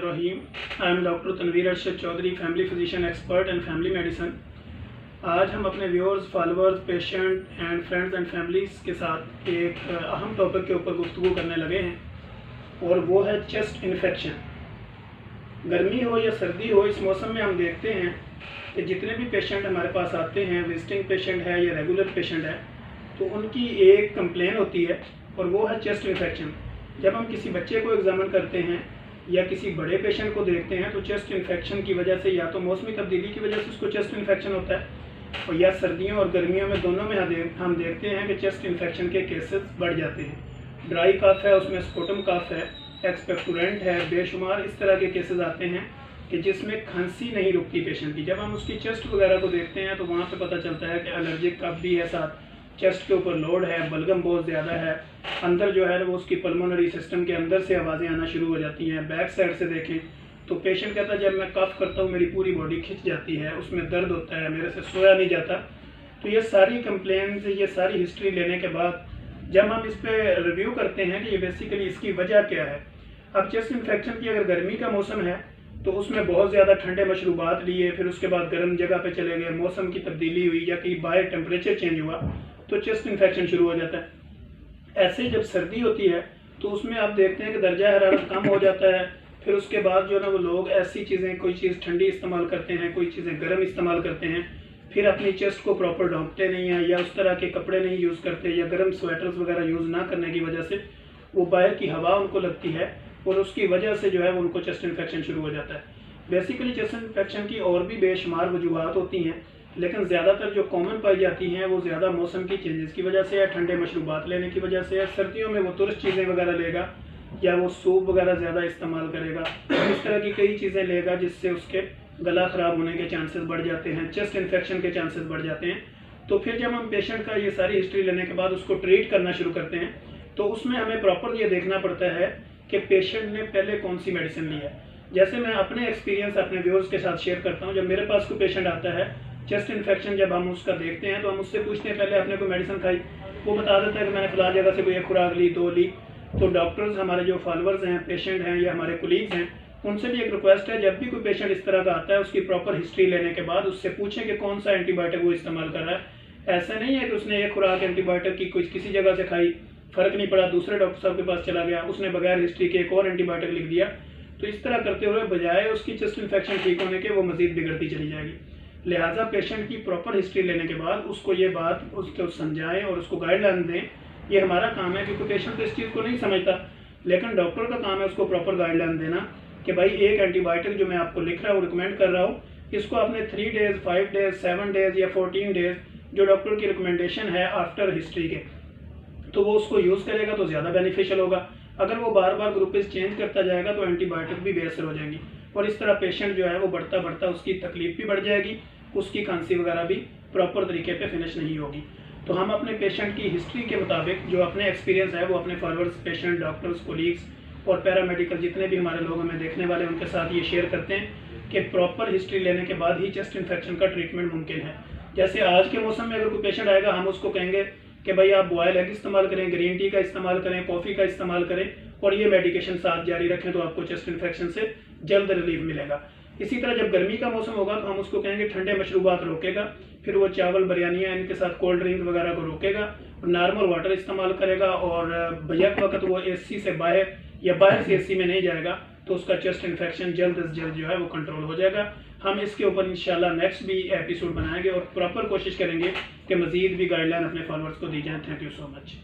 Rahim. I am doctor Tanveer Arshad Chaudhary, family physician expert and family medicine. आज हम अपने viewers, followers, patient and friends and families के साथ एक अहम टॉपिक के ऊपर गुफ्तगू करने लगे हैं और वो है चेस्ट इन्फेक्शन। गर्मी हो या सर्दी हो, इस मौसम में हम देखते हैं कि जितने भी पेशेंट हमारे पास आते हैं, विजिटिंग पेशेंट है या रेगुलर पेशेंट है, तो उनकी एक कंप्लेन होती है और वो है चेस्ट इन्फेक्शन। जब हम किसी बच्चे को एग्जामिन करते हैं या किसी बड़े पेशेंट को देखते हैं तो चेस्ट इन्फेक्शन की वजह से या तो मौसमी तब्दीली की वजह से उसको चेस्ट इन्फेक्शन होता है और या सर्दियों और गर्मियों में दोनों में हम देखते हैं कि चेस्ट इन्फेक्शन के केसेस बढ़ जाते हैं। ड्राई कफ है, उसमें स्पोटम कफ है, एक्सपेक्टोरेंट है, बेशुमार इस तरह के केसेस आते हैं कि जिसमें खांसी नहीं रुकती पेशेंट की। जब हम उसकी चेस्ट वगैरह को देखते हैं तो वहाँ पे पता चलता है कि एलर्जिक कफ भी है, साथ चेस्ट के ऊपर लोड है, बलगम बहुत ज़्यादा है, अंदर जो है वो उसकी पल्मोनरी सिस्टम के अंदर से आवाज़ें आना शुरू हो जाती हैं। बैक साइड से देखें तो पेशेंट कहता है जब मैं कफ करता हूँ मेरी पूरी बॉडी खिंच जाती है, उसमें दर्द होता है, मेरे से सोया नहीं जाता। तो ये सारी कंप्लेंट्स, ये सारी हिस्ट्री लेने के बाद जब हम इस पर रिव्यू करते हैं कि ये बेसिकली इसकी वजह क्या है। अब चेस्ट इन्फेक्शन की अगर गर्मी का मौसम है तो उसमें बहुत ज़्यादा ठंडे मशरूबात लिए, फिर उसके बाद गर्म जगह पे चले गए, मौसम की तब्दीली हुई या कहीं बाहर टेम्परेचर चेंज हुआ तो चेस्ट इन्फेक्शन शुरू हो जाता है। ऐसे जब सर्दी होती है तो उसमें आप देखते हैं कि दर्जा हरारत कम हो जाता है। फिर उसके बाद जो है ना वो लोग ऐसी चीज़ें, कोई चीज़ ठंडी इस्तेमाल करते हैं, कोई चीज़ें गर्म इस्तेमाल करते हैं, फिर अपनी चेस्ट को प्रॉपर ढांकते नहीं हैं या उस तरह के कपड़े नहीं यूज़ करते या गर्म स्वेटर्स वगैरह यूज़ ना करने की वजह से वो बाहर की हवा उनको लगती है और उसकी वजह से जो है वो उनको चेस्ट इन्फेक्शन शुरू हो जाता है। बेसिकली चेस्ट इन्फेक्शन की और भी बेशुमार वजूहात होती हैं, लेकिन ज़्यादातर जो कॉमन पाई जाती हैं वो ज़्यादा मौसम की चेंजेस की वजह से है, ठंडे मशरूबात लेने की वजह से है। सर्दियों में वो तुरस्त चीज़ें वगैरह लेगा या वो सूप वगैरह ज़्यादा इस्तेमाल करेगा, इस तरह की कई चीज़ें लेगा जिससे उसके गला ख़राब होने के चांसेस बढ़ जाते हैं, चेस्ट इन्फेक्शन के चांसेस बढ़ जाते हैं। तो फिर जब हम पेशेंट का ये सारी हिस्ट्री लेने के बाद उसको ट्रीट करना शुरू करते हैं तो उसमें हमें प्रॉपर ये देखना पड़ता है कि पेशेंट ने पहले कौन सी मेडिसिन ली है। जैसे मैं अपने एक्सपीरियंस अपने व्यूअर्स के साथ शेयर करता हूँ। जब मेरे पास कोई पेशेंट आता है चेस्ट इन्फेक्शन, जब हम उसका देखते हैं तो हम उससे पूछते हैं पहले आपने कोई मेडिसिन खाई, वो बता देता है कि मैंने फिलहाल जगह से कोई एक खुराक ली, 2 ली। तो डॉक्टर्स, हमारे जो फॉलोअर्स हैं, पेशेंट हैं या हमारे कोलीग्स हैं, उनसे भी एक रिक्वेस्ट है जब भी कोई पेशेंट इस तरह का आता है उसकी प्रॉपर हिस्ट्री लेने के बाद उससे पूछें कि कौन सा एंटीबायोटिक वो इस्तेमाल कर रहा है। ऐसा नहीं है कि उसने एक खुराक एंटीबायोटिक की कुछ किसी जगह से खाई, फ़र्क नहीं पड़ा, दूसरे डॉक्टर साहब के पास चला गया, उसने बगैर हिस्ट्री के एक और एंटीबायोटिक लिख दिया। तो इस तरह करते हुए बजाय उसकी चेस्ट इन्फेक्शन ठीक होने के वो मज़ीद बिगड़ती चली जाएगी। लिहाजा पेशेंट की प्रॉपर हिस्ट्री लेने के बाद उसको ये बात उसको समझाएं और उसको गाइडलाइन दें। ये हमारा काम है क्योंकि पेशेंट तो इस चीज़ को नहीं समझता, लेकिन डॉक्टर का काम है उसको प्रॉपर गाइडलाइन देना कि भाई एक एंटीबायोटिक जो मैं आपको लिख रहा हूँ, रिकमेंड कर रहा हूँ, इसको आपने 3 डेज़, 5 डेज़, 7 डेज़ या 14 डेज़ जो डॉक्टर की रिकमेंडेशन है आफ्टर हिस्ट्री के, तो वो उसको यूज़ करेगा तो ज़्यादा बेनिफिशियल होगा। अगर वो बार बार ग्रुपेज चेंज करता जाएगा तो एंटीबायोटिक भी बेअसर हो जाएंगी और इस तरह पेशेंट जो है वो बढ़ता बढ़ता उसकी तकलीफ भी बढ़ जाएगी, उसकी खांसी वगैरह भी प्रॉपर तरीके पे फिनिश नहीं होगी। तो हम अपने पेशेंट की हिस्ट्री के मुताबिक जो अपने एक्सपीरियंस है वो अपने फॉलोअर्स, पेशेंट, डॉक्टर्स, कोलीग्स और पैरामेडिकल जितने भी हमारे लोग हमें देखने वाले उनके साथ ये शेयर करते हैं कि प्रॉपर हिस्ट्री लेने के बाद ही चेस्ट इन्फेक्शन का ट्रीटमेंट मुमकिन है। जैसे आज के मौसम में अगर कोई पेशेंट आएगा हम उसको कहेंगे कि भाई आप बॉयल एग इस्तेमाल करें, ग्रीन टी का इस्तेमाल करें, कॉफ़ी का इस्तेमाल करें और ये मेडिकेशन साथ जारी रखें तो आपको चेस्ट इन्फेक्शन से जल्द रिलीफ मिलेगा। इसी तरह जब गर्मी का मौसम होगा तो हम उसको कहेंगे ठंडे मशरूबात रोकेगा, फिर वो चावल, बिरयानियाँ, इनके साथ कोल्ड ड्रिंक वगैरह को रोकेगा और नॉर्मल वाटर इस्तेमाल करेगा और बैक वक्त वो एसी से बाहर या बाहर से एसी में नहीं जाएगा तो उसका चेस्ट इन्फेक्शन जल्द से जल्द जो है वो कंट्रोल हो जाएगा। हम इसके ऊपर इंशाल्लाह नेक्स्ट भी एपिसोड बनाएंगे और प्रॉपर कोशिश करेंगे कि मज़ीद भी गाइडलाइन अपने फॉलोअर्स को दी जाए। Thank you so much.